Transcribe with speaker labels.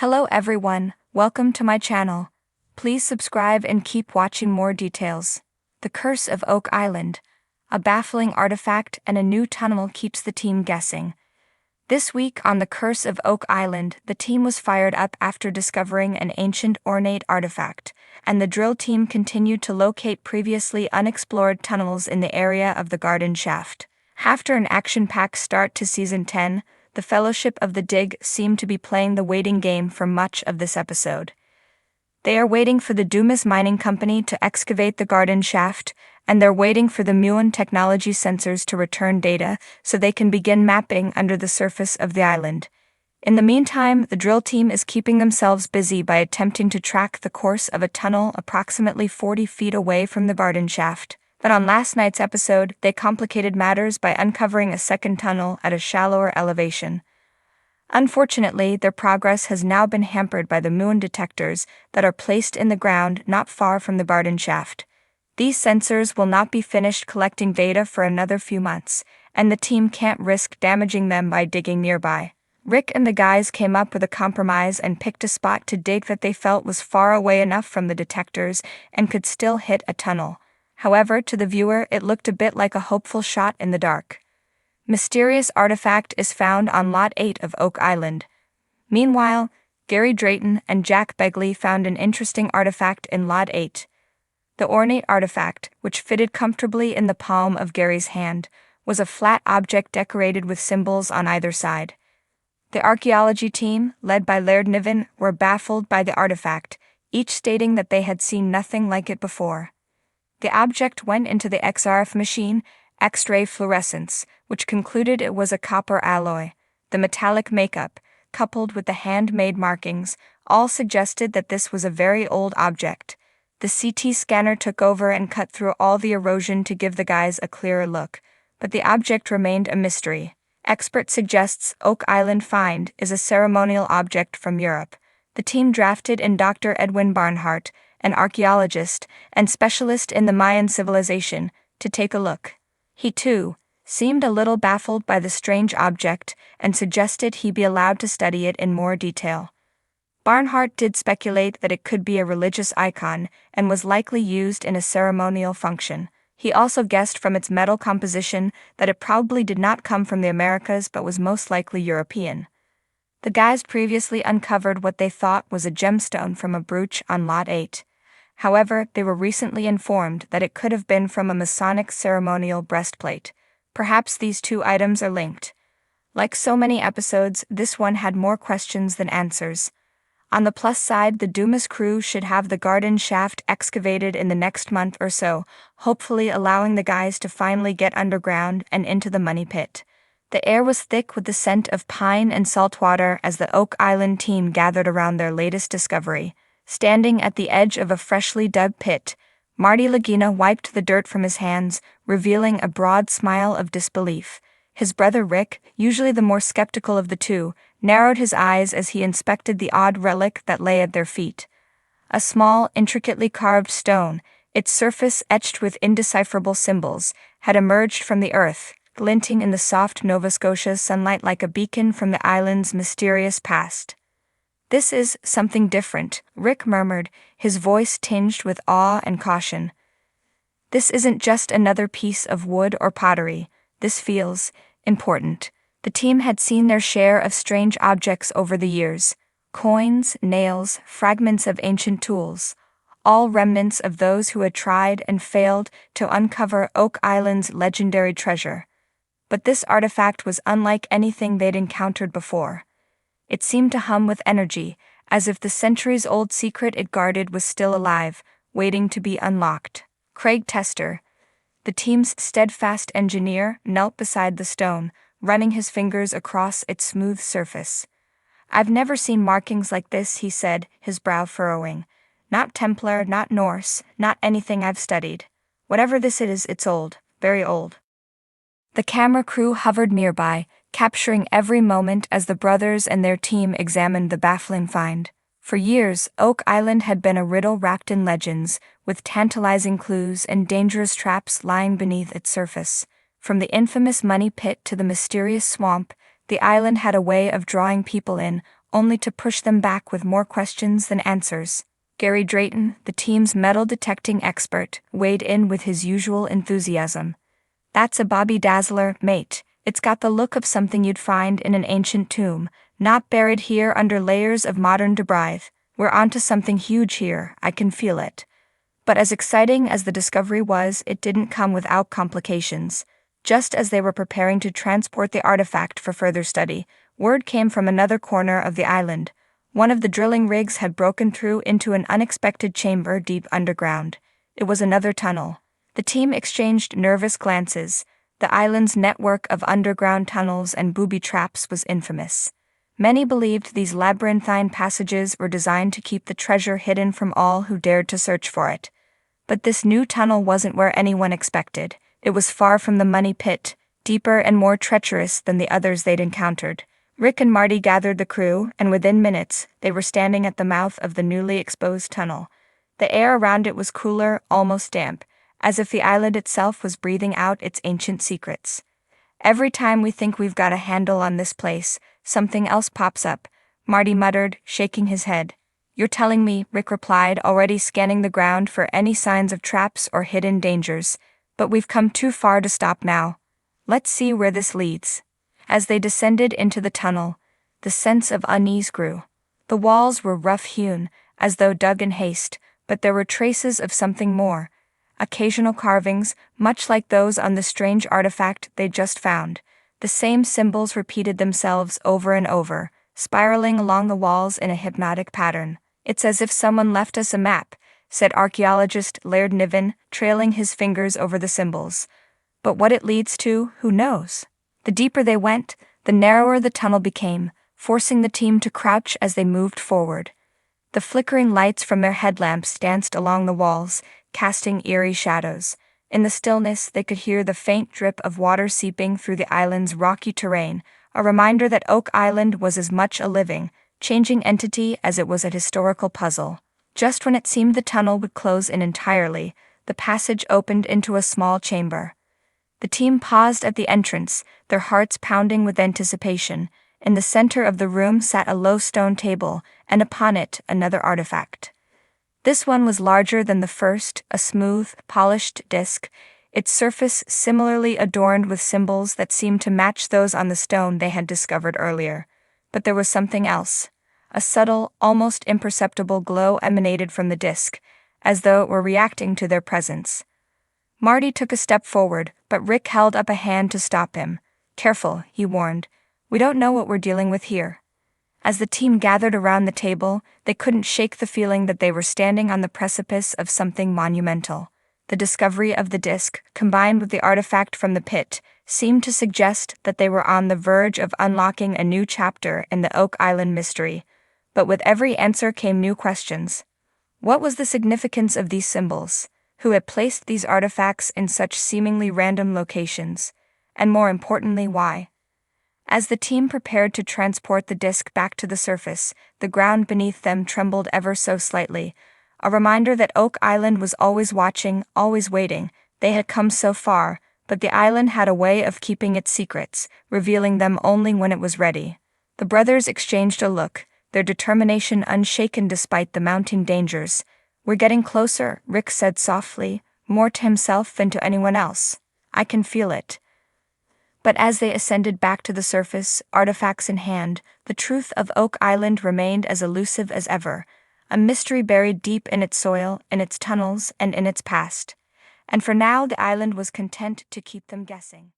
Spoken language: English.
Speaker 1: Hello everyone, welcome to my channel. Please subscribe and keep watching more details. The Curse of Oak Island. A baffling artifact and a new tunnel keeps the team guessing. This week on The Curse of Oak Island, the team was fired up after discovering an ancient ornate artifact, and the drill team continued to locate previously unexplored tunnels in the area of the garden shaft. After an action-packed start to Season 10, the Fellowship of the Dig seemed to be playing the waiting game for much of this episode. They are waiting for the Dumas Mining Company to excavate the garden shaft, and they're waiting for the Muon technology sensors to return data so they can begin mapping under the surface of the island. In the meantime, the drill team is keeping themselves busy by attempting to track the course of a tunnel approximately 40 feet away from the garden shaft. But on last night's episode, they complicated matters by uncovering a second tunnel at a shallower elevation. Unfortunately, their progress has now been hampered by the Muon detectors that are placed in the ground not far from the garden shaft. These sensors will not be finished collecting data for another few months, and the team can't risk damaging them by digging nearby. Rick and the guys came up with a compromise and picked a spot to dig that they felt was far away enough from the detectors and could still hit a tunnel. However, to the viewer, it looked a bit like a hopeful shot in the dark. Mysterious artifact is found on Lot 8 of Oak Island. Meanwhile, Gary Drayton and Jack Begley found an interesting artifact in Lot 8. The ornate artifact, which fitted comfortably in the palm of Gary's hand, was a flat object decorated with symbols on either side. The archaeology team, led by Laird Niven, were baffled by the artifact, each stating that they had seen nothing like it before. The object went into the XRF machine, X-ray fluorescence, which concluded it was a copper alloy. The metallic makeup, coupled with the handmade markings, all suggested that this was a very old object. The CT scanner took over and cut through all the erosion to give the guys a clearer look, but the object remained a mystery. Expert suggests Oak Island find is a ceremonial object from Europe. The team drafted in Dr. Edwin Barnhart, an archaeologist and specialist in the Mayan civilization, to take a look. He, too, seemed a little baffled by the strange object and suggested he be allowed to study it in more detail. Barnhart did speculate that it could be a religious icon and was likely used in a ceremonial function. He also guessed from its metal composition that it probably did not come from the Americas but was most likely European. The guys previously uncovered what they thought was a gemstone from a brooch on Lot 8. However, they were recently informed that it could have been from a Masonic ceremonial breastplate. Perhaps these two items are linked. Like so many episodes, this one had more questions than answers. On the plus side, the Dumas crew should have the garden shaft excavated in the next month or so, hopefully allowing the guys to finally get underground and into the money pit. The air was thick with the scent of pine and salt water as the Oak Island team gathered around their latest discovery. Standing at the edge of a freshly dug pit, Marty Lagina wiped the dirt from his hands, revealing a broad smile of disbelief. His brother Rick, usually the more skeptical of the two, narrowed his eyes as he inspected the odd relic that lay at their feet. A small, intricately carved stone, its surface etched with indecipherable symbols, had emerged from the earth, glinting in the soft Nova Scotia sunlight like a beacon from the island's mysterious past. "This is something different," Rick murmured, his voice tinged with awe and caution. "This isn't just another piece of wood or pottery. This feels important." The team had seen their share of strange objects over the years: coins, nails, fragments of ancient tools, all remnants of those who had tried and failed to uncover Oak Island's legendary treasure. But this artifact was unlike anything they'd encountered before. It seemed to hum with energy, as if the centuries-old secret it guarded was still alive, waiting to be unlocked. Craig Tester, the team's steadfast engineer, knelt beside the stone, running his fingers across its smooth surface. "I've never seen markings like this," he said, his brow furrowing. "Not Templar, not Norse, not anything I've studied. Whatever this is, it's old, very old." The camera crew hovered nearby, capturing every moment as the brothers and their team examined the baffling find. For years, Oak Island had been a riddle wrapped in legends, with tantalizing clues and dangerous traps lying beneath its surface. From the infamous money pit to the mysterious swamp, the island had a way of drawing people in, only to push them back with more questions than answers. Gary Drayton, the team's metal detecting expert, weighed in with his usual enthusiasm. "That's a Bobby Dazzler, mate. It's got the look of something you'd find in an ancient tomb, not buried here under layers of modern debris. We're onto something huge here, I can feel it." But as exciting as the discovery was, it didn't come without complications. Just as they were preparing to transport the artifact for further study, word came from another corner of the island. One of the drilling rigs had broken through into an unexpected chamber deep underground. It was another tunnel. The team exchanged nervous glances. The island's network of underground tunnels and booby traps was infamous. Many believed these labyrinthine passages were designed to keep the treasure hidden from all who dared to search for it. But this new tunnel wasn't where anyone expected. It was far from the money pit, deeper and more treacherous than the others they'd encountered. Rick and Marty gathered the crew, and within minutes, they were standing at the mouth of the newly exposed tunnel. The air around it was cooler, almost damp, as if the island itself was breathing out its ancient secrets. "Every time we think we've got a handle on this place, something else pops up," Marty muttered, shaking his head. "You're telling me," Rick replied, already scanning the ground for any signs of traps or hidden dangers. "But we've come too far to stop now. Let's see where this leads." As they descended into the tunnel, the sense of unease grew. The walls were rough-hewn, as though dug in haste, but there were traces of something more. Occasional carvings, much like those on the strange artifact they'd just found. The same symbols repeated themselves over and over, spiraling along the walls in a hypnotic pattern. "It's as if someone left us a map," said archaeologist Laird Niven, trailing his fingers over the symbols. "But what it leads to, who knows?" The deeper they went, the narrower the tunnel became, forcing the team to crouch as they moved forward. The flickering lights from their headlamps danced along the walls, casting eerie shadows. In the stillness, they could hear the faint drip of water seeping through the island's rocky terrain, a reminder that Oak Island was as much a living, changing entity as it was a historical puzzle. Just when it seemed the tunnel would close in entirely, the passage opened into a small chamber. The team paused at the entrance, their hearts pounding with anticipation. In the center of the room sat a low stone table, and upon it another artifact. This one was larger than the first, a smooth, polished disc, its surface similarly adorned with symbols that seemed to match those on the stone they had discovered earlier. But there was something else. A subtle, almost imperceptible glow emanated from the disc, as though it were reacting to their presence. Marty took a step forward, but Rick held up a hand to stop him. "Careful," he warned. "We don't know what we're dealing with here." As the team gathered around the table, they couldn't shake the feeling that they were standing on the precipice of something monumental. The discovery of the disc, combined with the artifact from the pit, seemed to suggest that they were on the verge of unlocking a new chapter in the Oak Island mystery. But with every answer came new questions. What was the significance of these symbols? Who had placed these artifacts in such seemingly random locations? And more importantly, why? As the team prepared to transport the disc back to the surface, the ground beneath them trembled ever so slightly, a reminder that Oak Island was always watching, always waiting. They had come so far, but the island had a way of keeping its secrets, revealing them only when it was ready. The brothers exchanged a look, their determination unshaken despite the mounting dangers. "We're getting closer," Rick said softly, more to himself than to anyone else. "I can feel it." But as they ascended back to the surface, artifacts in hand, the truth of Oak Island remained as elusive as ever, a mystery buried deep in its soil, in its tunnels, and in its past. And for now the island was content to keep them guessing.